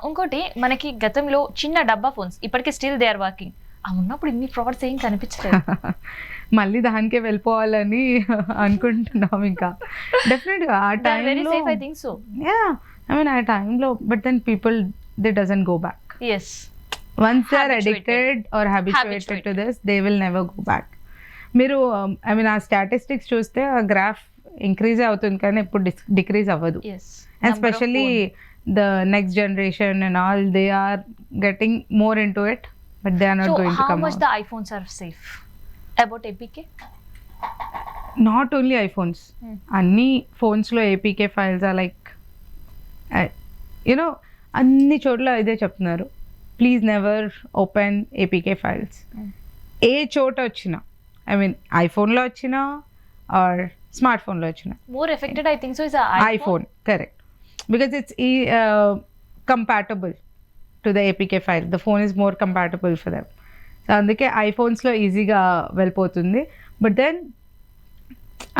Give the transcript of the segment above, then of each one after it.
ఇంకోటి మనకి గతంలో చిన్న డబ్బా ఫోన్స్ ఇప్పటికీ స్టిల్ దే ఆర్ వర్కింగ్. ఉన్నప్పుడు ఇన్ని ఫ్రాడ్స్ ఏం కనిపించలేదు. మళ్ళీ దానికే వెళ్ళిపోవాలని అనుకుంటున్నాం ఇంకా. డెఫినెట్గా ఆ టైంలో I think so. I mean ఆ టైంలో but then people they doesn't go back. Yes, once they are addicted or habituated to this they will never go back. మీరు ఐ మీన్ ఆ స్టాటిస్టిక్స్ చూస్తే ఆ గ్రాఫ్ ఇంక్రీజ్ అవుతుంది కానీ ఎప్పుడు decrease అవ్వదు. And specially the next generation and all they are getting more into it but they are not going to come out. The iPhones are safe about APK? Not only iPhones, అన్ని ఫోన్స్లో APK files are like you know అన్ని చోట్ల ఇదే చెప్తున్నారు, please never open APK files. ఏ చోట వచ్చినా I mean ఐఫోన్లో వచ్చినా ఆర్ స్మార్ట్ ఫోన్లో వచ్చినా more affected I think so is iPhone. Correct, because it's compatible to the APK file. The phone is more compatible for them. So అందుకే ఐఫోన్స్లో ఈజీగా వెళ్ళిపోతుంది. బట్ దెన్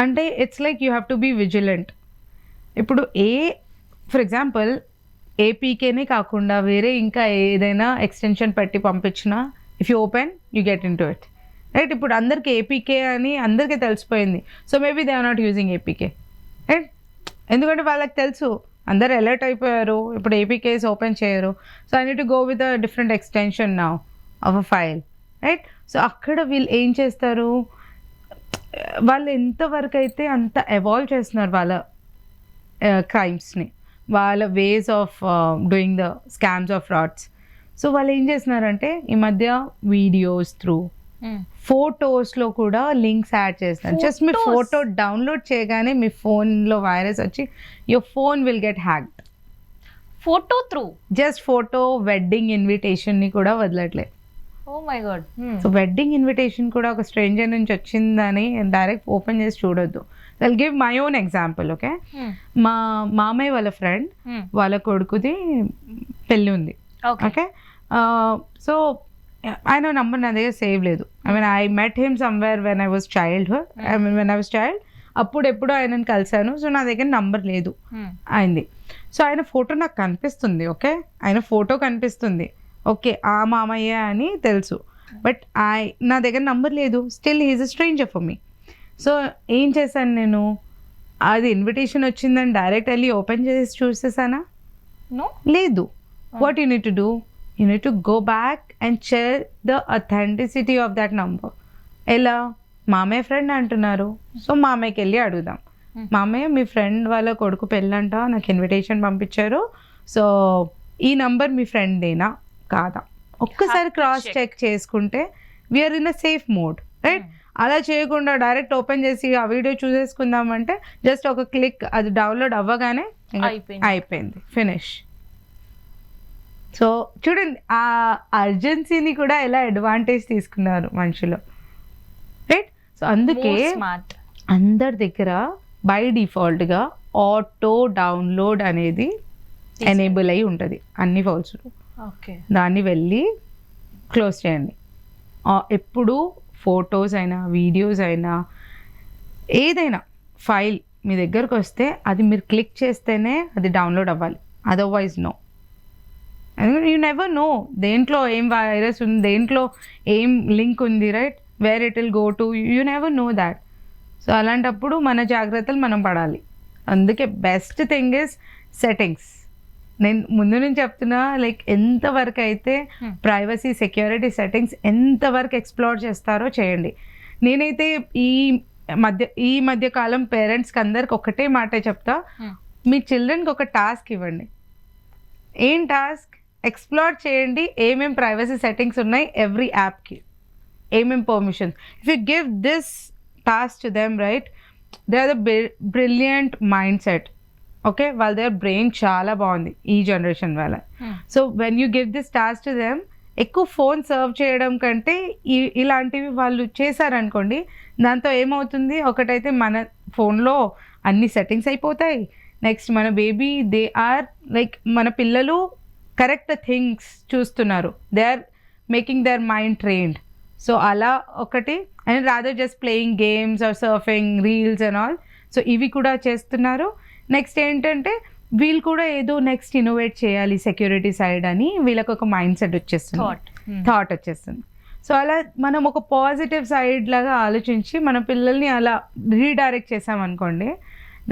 అంటే it's like you have to be vigilant. ఇప్పుడు for example ఏపీకేనే కాకుండా వేరే ఇంకా ఏదైనా ఎక్స్టెన్షన్ పెట్టి పంపించినా if you open you get into it, right? ఇప్పుడు అందరికీ ఏపీకే అని అందరికీ తెలిసిపోయింది. So maybe they are not using APK, right? ఎందుకంటే వాళ్ళకి తెలుసు, అందరు అలర్ట్ అయిపోయారు, ఇప్పుడు ఏపీకేస్ ఓపెన్ చేయరు. So I need to go with a different extension now of a file, right? So అక్కడ వీళ్ళు ఏం చేస్తారు, వాళ్ళు ఎంతవరకు అయితే అంత ఎవాల్వ్ చేస్తున్నారు వాళ్ళ క్రైమ్స్ని, వాళ్ళ ways of doing the scams of frauds. So వాళ్ళు ఏం చేస్తున్నారంటే ఈ మధ్య వీడియోస్ త్రూ ఫోటోస్లో కూడా లింక్స్ యాడ్ చేస్తున్నారు. జస్ట్ మీ ఫోటో డౌన్లోడ్ చేయగానే మీ ఫోన్లో వైరస్ వచ్చి your phone will get hacked. Photo through, just photo wedding ఇన్విటేషన్ని కూడా వదలట్లేదు. Oh my god. So wedding invitation కూడా ఒక స్ట్రేంజర్ నుంచి వచ్చిందని డైరెక్ట్ ఓపెన్ చేసి చూడొద్దు. I'll give my own example. Okay, మా మామయ్య వాళ్ళ ఫ్రెండ్ వాళ్ళ కొడుకుది పెళ్ళి ఉంది. ఓకే, సో ఆయన నంబర్ నా దగ్గర సేవ్ లేదు. I mean I met him somewhere when I was childhood. I mean when I was child అప్పుడు ఎప్పుడో ఆయనను కలిశాను. సో నా దగ్గర నంబర్ లేదు ఆయనది. సో ఆయన ఫోటో నాకు కనిపిస్తుంది. ఓకే, ఆయన ఫోటో కనిపిస్తుంది. ఓకే, ఆ మామయ్య అని తెలుసు, బట్ నా దగ్గర నంబర్ లేదు. Still he is a stranger for me. So ఏం చేశాను నేను, అది ఇన్విటేషన్ వచ్చిందని డైరెక్ట్ వెళ్ళి ఓపెన్ చేసి చూసేసానా? లేదు. What you need to do, you need to go back and check the authenticity of that number. ఎలా, మామయ్య ఫ్రెండ్ అంటున్నారు, సో మామయ్యకి వెళ్ళి అడుగుదాం, మామయ్య మీ ఫ్రెండ్ వాళ్ళ కొడుకు పెళ్ళంట, నాకు ఇన్విటేషన్ పంపించారు, సో ఈ నంబర్ మీ ఫ్రెండ్దేనా కాదా? ఒక్కసారి క్రాస్ చెక్ చేసుకుంటే we are in a safe mode, right? అలా చేయకుండా డైరెక్ట్ ఓపెన్ చేసి ఆ వీడియో చూసేసుకుందామంటే జస్ట్ ఒక క్లిక్, అది డౌన్లోడ్ అవ్వగానే అయిపోయింది, ఫినిష్. సో చూడండి ఆ అర్జెన్సీని కూడా ఎలా అడ్వాంటేజ్ తీసుకున్నారు మనుషులు, రైట్? సో అందుకే అందరి దగ్గర బై డిఫాల్ట్గా ఆటో డౌన్లోడ్ అనేది ఎనేబుల్ అయి ఉంటుంది అన్ని ఫైల్స్లో. దాన్ని వెళ్ళి క్లోజ్ చేయండి. ఎప్పుడు ఫొటోస్ అయినా వీడియోస్ అయినా ఏదైనా ఫైల్ మీ దగ్గరకు వస్తే అది మీరు క్లిక్ చేస్తేనే అది డౌన్లోడ్ అవ్వాలి, otherwise no. You never know దేంట్లో ఏం వైరస్ ఉంది, దేంట్లో ఏం లింక్ ఉంది, right? Where it will go to, you never know that. So అలాంటప్పుడు మన జాగ్రత్తలు మనం పడాలి. అందుకే బెస్ట్ థింగ్ ఇస్ సెట్టింగ్స్. నేను ముందు నుంచి చెప్తున్నా, లైక్ ఎంతవరకు అయితే ప్రైవసీ సెక్యూరిటీ సెట్టింగ్స్ ఎంతవరకు ఎక్స్ప్లోర్ చేస్తారో చేయండి. నేనైతే ఈ మధ్య కాలం పేరెంట్స్కి అందరికి ఒకటే మాటే చెప్తా, మీ చిల్డ్రన్కి ఒక టాస్క్ ఇవ్వండి. ఏం టాస్క్? ఎక్స్ప్లోర్ చేయండి ఏమేం ప్రైవసీ సెట్టింగ్స్ ఉన్నాయి ఎవ్రీ యాప్కి, ఏమేం permissions. If you give this task to them, right, they are the brilliant mind set. Okay, వాళ్ళ దగ్గర బ్రెయిన్ చాలా బాగుంది ఈ జనరేషన్ వాళ్ళ. So when you give this task to them, ఎక్కువ ఫోన్ సర్వ్ చేయడం కంటే ఇలాంటివి వాళ్ళు చేశారనుకోండి, దాంతో ఏమవుతుంది, ఒకటైతే మన ఫోన్లో అన్ని సెట్టింగ్స్ అయిపోతాయి. నెక్స్ట్ మన బేబీ దే ఆర్ లైక్ మన పిల్లలు కరెక్ట్ థింగ్స్ చూస్తున్నారు, they are making their mind trained. So అలా ఒకటి, and rather just playing games or surfing reels and all. So ఇవి కూడా చేస్తున్నారు. నెక్స్ట్ ఏంటంటే వీళ్ళు కూడా ఏదో నెక్స్ట్ ఇన్నోవేట్ చేయాలి సెక్యూరిటీ సైడ్ అని వీళ్ళకి ఒక మైండ్ సెట్ వచ్చేస్తుంది, థాట్ వచ్చేస్తుంది. సో అలా మనం ఒక పాజిటివ్ సైడ్ లాగా ఆలోచించి మన పిల్లల్ని అలా రీడైరెక్ట్ చేసామనుకోండి,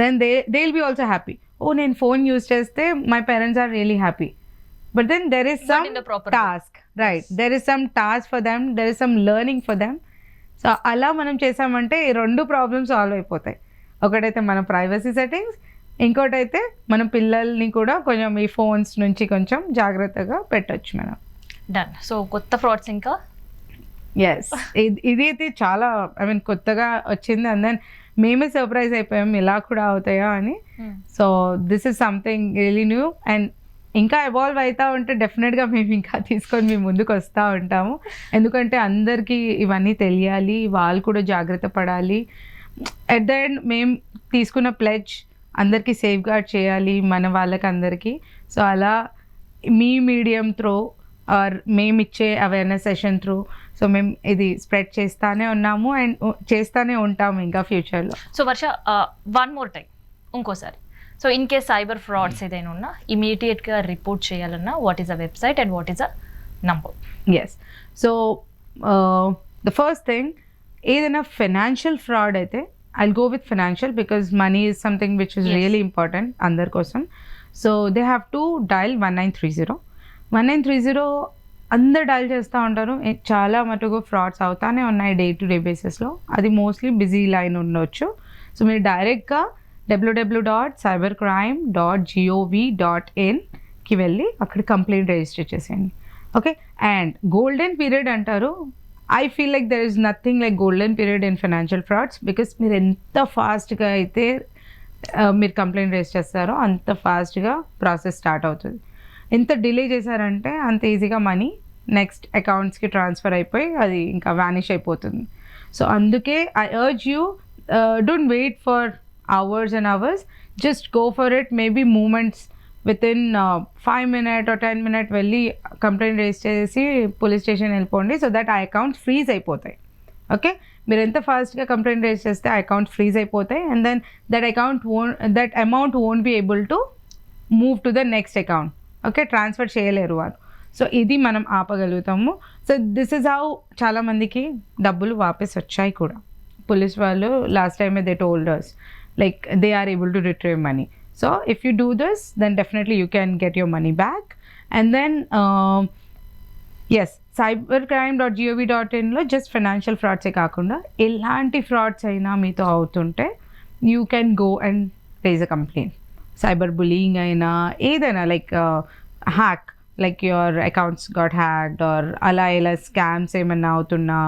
then they will be also happy. ఓ నేను ఫోన్ యూజ్ చేస్తే my parents are really happy. But then there is some task, right? There is some task for them, there is some learning for them. So అలా మనం చేసామంటే ఈ 2 problems solve అయిపోతాయి. ఒకటైతే మన ప్రైవసీ సెట్టింగ్స్, ఇంకోటైతే మన పిల్లల్ని కూడా కొంచెం ఈ ఫోన్స్ నుంచి కొంచెం జాగ్రత్తగా పెట్టొచ్చు మనం. డన్. సో కొత్త ఫ్రాడ్స్ ఇంకా ఎస్, ఇది అయితే చాలా కొత్తగా వచ్చింది. అండ్ దెన్ మేమే సర్ప్రైజ్ అయిపోయాం ఇలా కూడా అవుతాయా అని. So this is something really new and ఇంకా ఎవాల్వ్ అవుతూ ఉంటే డెఫినెట్గా మేము ఇంకా తీసుకొని మీ ముందుకు వస్తూ ఉంటాము. ఎందుకంటే అందరికీ ఇవన్నీ తెలియాలి, వాళ్ళు కూడా జాగ్రత్త పడాలి. ఎట్ ద ఎండ్ మేము తీసుకున్న ప్లెడ్జ్ అందరికీ సేఫ్ గార్డ్ చేయాలి మన వాళ్ళకి అందరికీ. సో అలా మీ మీడియం త్రూ ఆర్ మేము ఇచ్చే అవేర్నెస్ సెషన్ త్రూ సో మేము ఇది స్ప్రెడ్ చేస్తానే ఉన్నాము అండ్ చేస్తానే ఉంటాము ఇంకా ఫ్యూచర్లో. So Varsha, one more time ఇంకోసారి, so in case cyber frauds ఏదైనా ఉన్నా ఇమీడియట్గా రిపోర్ట్ చేయాలన్నా what is a website and what is a number? Yes, so the first thing, ఏదైనా ఫైనాన్షియల్ ఫ్రాడ్ అయితే I'll go with financial because money is something which is really important అందరి కోసం. So they have to dial 1930. 1930 అందరు dial చేస్తూ ఉంటారు. చాలా మటుకు frauds అవుతానే ఉన్నాయి డే టు డే బేసిస్లో. అది మోస్ట్లీ బిజీ లైన్ ఉండొచ్చు. సో మీరు డైరెక్ట్గా www.cybercrime.gov.in వెళ్ళి అక్కడ కంప్లైంట్ రిజిస్టర్ చేసేయండి. ఓకే, అండ్ గోల్డెన్ పీరియడ్ అంటారు. I feel like there is nothing like golden period in financial frauds because మీరు ఎంత ఫాస్ట్గా అయితే మీరు కంప్లైంట్ రేస్ చేస్తారో అంత ఫాస్ట్గా ప్రాసెస్ స్టార్ట్ అవుతుంది. ఎంత డిలే చేశారంటే అంత ఈజీగా మనీ నెక్స్ట్ అకౌంట్స్కి ట్రాన్స్ఫర్ అయిపోయి అది ఇంకా వ్యానిష్ అయిపోతుంది. సో అందుకే I urge you, don't wait for hours and hours, just go for it. Maybe moments within 5 minutes or 10 minutes వెళ్ళి కంప్లైంట్ రేస్ చేసి పోలీస్ స్టేషన్ వెళ్ళిపోండి. సో దట్ ఆ అకౌంట్స్ ఫ్రీజ్ అయిపోతాయి. ఓకే, మీరు ఎంత ఫాస్ట్గా కంప్లైంట్ రేస్ చేస్తే ఆ అకౌంట్ ఫ్రీజ్ అయిపోతాయి and then that amount won't be able to move to the next account. Okay, transfer చేయలేరు వాళ్ళు. సో ఇది మనం ఆపగలుగుతాము. సో దిస్ ఇస్ హౌ చాలామందికి డబ్బులు వాపస్ వచ్చాయి కూడా. పోలీస్ వాళ్ళు లాస్ట్ టైమే they told us like they are able to retrieve money. So if you do this, then definitely you can get your money back. And then yes, cybercrime.gov.in lo just financial frauds e kaakunda elanti frauds aina meeto avutunte you can go and raise a complaint. Cyber bullying aina edaina like hack, like your accounts got hacked or ala scams emanna avutunna,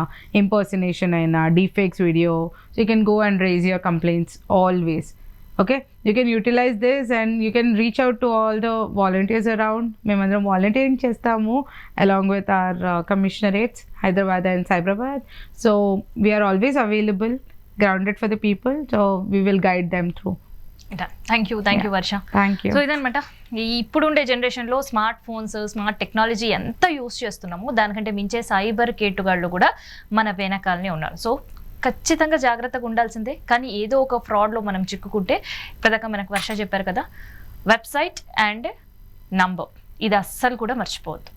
impersonation aina, deepfakes video, so you can go and raise your complaints always. Okay, you can utilize this and you can reach out to all the volunteers around. Memandram volunteering chestamu along with our commissionerates Hyderabad and Cyberabad. So we are always available, grounded for the people, so we will guide them through. Thank you Varsha. So ఇదనమాట, ఇప్పుడుండే జనరేషన్లో smart phones, smart technology ఎంత use చేస్తున్నామో దానికంటే మించే cyber కేటుగాళ్ళు కూడా మన వెనకాలనే ఉన్నారు. సో ఖచ్చితంగా జాగ్రత్తగా ఉండాల్సిందే. కానీ ఏదో ఒక ఫ్రాడ్లో మనం చిక్కుకుంటే ఇప్పటిదాకా మనకు వర్ష చెప్పారు కదా, వెబ్సైట్ అండ్ నంబర్, ఇది అస్సలు కూడా మర్చిపోవద్దు.